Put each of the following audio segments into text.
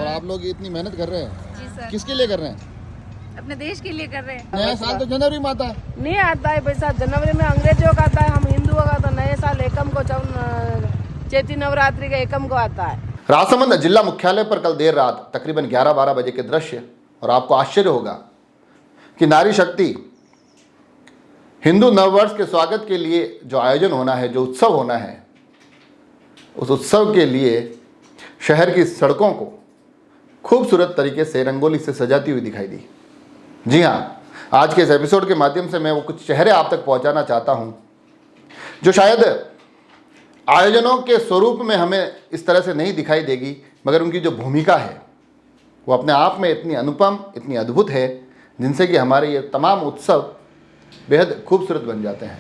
और आप लोग इतनी मेहनत कर रहे हैं। जी सर। किसके लिए कर रहे हैं? अपने देश के लिए कर रहे हैं। नया साल तो जनवरी में आता है। नहीं आता है पैसा, जनवरी में अंग्रेजों का आता है, हम हिंदुओं का तो नए साल एकम को चैती नवरात्रि का एकम को आता है। राजसमंद जिला मुख्यालय पर कल देर रात तकरीबन 11-12 बजे के दृश्य, और आपको आश्चर्य होगा कि नारी शक्ति हिंदू नववर्ष के स्वागत के लिए जो आयोजन होना है, जो उत्सव होना है, उस उत्सव के लिए शहर की सड़कों को खूबसूरत तरीके से रंगोली से सजाती हुई दिखाई दी। जी हाँ, आज के इस एपिसोड के माध्यम से मैं वो कुछ चेहरे आप तक पहुंचाना चाहता हूं जो शायद आयोजनों के स्वरूप में हमें इस तरह से नहीं दिखाई देगी, मगर उनकी जो भूमिका है वो अपने आप में इतनी अनुपम, इतनी अद्भुत है, जिनसे कि हमारे ये तमाम उत्सव बेहद खूबसूरत बन जाते हैं।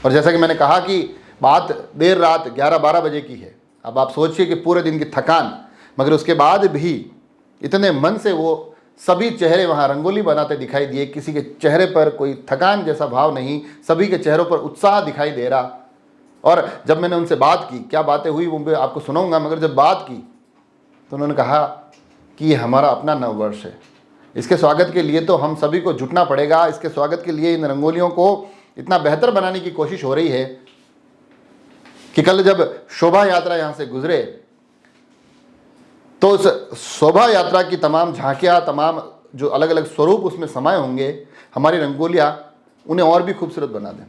और जैसा कि मैंने कहा कि बात देर रात 11-12 बजे की है। अब आप सोचिए कि पूरे दिन की थकान, मगर उसके बाद भी इतने मन से वो सभी चेहरे वहाँ रंगोली बनाते दिखाई दिए। किसी के चेहरे पर कोई थकान जैसा भाव नहीं, सभी के चेहरों पर उत्साह दिखाई दे रहा। और जब मैंने उनसे बात की, क्या बातें हुई वो मैं आपको सुनाऊंगा, मगर जब बात की तो उन्होंने कहा कि ये हमारा अपना नववर्ष है, इसके स्वागत के लिए तो हम सभी को जुटना पड़ेगा। इसके स्वागत के लिए इन रंगोलियों को इतना बेहतर बनाने की कोशिश हो रही है कि कल जब शोभा यात्रा यहाँ से गुजरे तो उस शोभा यात्रा की तमाम झांकियाँ, तमाम जो अलग अलग स्वरूप उसमें समाये होंगे, हमारी रंगोलियाँ उन्हें और भी खूबसूरत बना दें।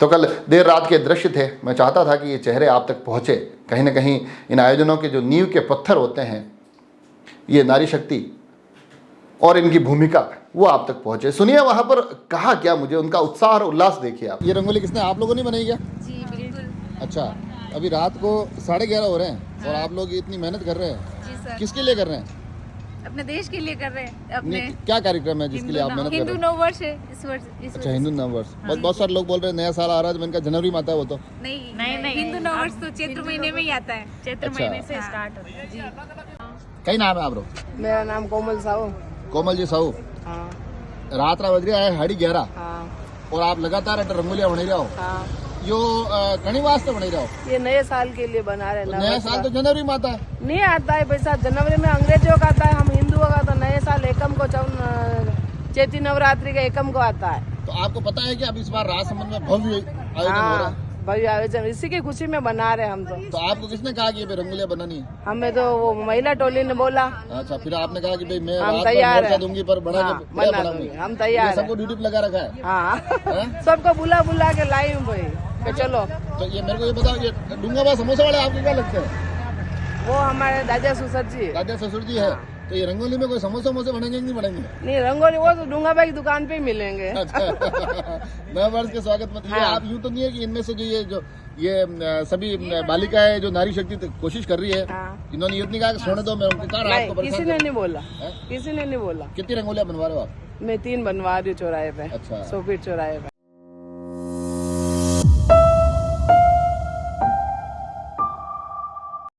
तो कल देर रात के दृश्य थे। मैं चाहता था कि ये चेहरे आप तक पहुँचे। कहीं ना कहीं इन आयोजनों के जो नींव के पत्थर होते हैं, ये नारी शक्ति और इनकी भूमिका, वो आप तक पहुँचे। सुनिए वहाँ पर कहा क्या मुझे, उनका उत्साह और उल्लास देखिए आप। ये रंगोली किसने, आप लोगों ने बनाई क्या? जी बिल्कुल। अच्छा, अभी रात को 11:30 हो रहे हैं और आप लोग इतनी मेहनत कर रहे हैं। जी सर। किसके लिए कर रहे हैं? अपने देश के लिए कर रहे हैं। अपने क्या कार्यक्रम है जिसके लिए आप मेहनत कर हिंदू रहे हैं? नववर्ष है इस वर्ष। अच्छा, हिंदू नववर्ष। बहुत सारे लोग बोल रहे हैं नया साल आ रहा है, तो मैंने कहा जनवरी में आता है वो तो। नहीं, हिंदू नववर्ष तो चैत्र महीने में ही आता है। चैत्र अच्छा। महीने से स्टार्ट होता है। जी। कई नाम है आप लोग? मेरा नाम कोमल साहू। कोमल जी साहू। हाँ रात बज रहा है 11:30 हाँ और आप लगातार रंगोलियां बना रहे हो। हाँ। यो घनी वास्ते बना रहे हो? ये नए साल के लिए बना रहे हैं। नया साल तो जनवरी में आता है। नहीं आता है पैसा, जनवरी में अंग्रेजों का आता है, हम हिंदुओं का तो नए साल एकम को चैती नवरात्रि का एकम को आता है। तो आपको पता है कि अब इस बार राजसमंद में भव्य आयोजन हो रहा है? भव्य आयोजन, इसी की खुशी में बना रहे हम तो आपको किसने कहा कि ये रंगोलियां बनानी है? हमें तो वो महिला टोली ने बोला। अच्छा, फिर आपने कहा कि भाई मैं हम रात तैयार भर है। दूंगी पर बना हाँ, के बना बनाऊंगी। दूंगी, हम तैयार ये है। सबको ड्यूटी पे लगा रखा है। हाँ हैं? सबको बुला बुला के लाई हूँ भाई कि चलो। तो ये मेरे को ये बताओ, ये डूंगाबा समोसा वाले आपको क्या लगते हैं? वो हमारे दादा सुसर जी है। दादा ससुर जी है। तो ये रंगोली में कोई समोसा वमोसे बनेंगे कि नहीं बनेंगे? नहीं, रंगोली वो तो डूंगाबा की दुकान पे ही मिलेंगे। अच्छा। नए वर्ष के स्वागत में ये आप यूं तो नहीं है कि इनमें से जो ये सभी बालिकाएं जो नारी शक्ति कोशिश कर रही है, हाँ। इन्होंने ये नहीं कहा कि सोने दो, मैं उनको कहा नहीं, आपको किसी ने नहीं बोला। किसी ने नहीं बोला। कितनी रंगोलियां बनवा रहे हो आप? मैं 3 बनवा रही हूँ चौराहे पे। अच्छा। सोफीट चौराहे पे।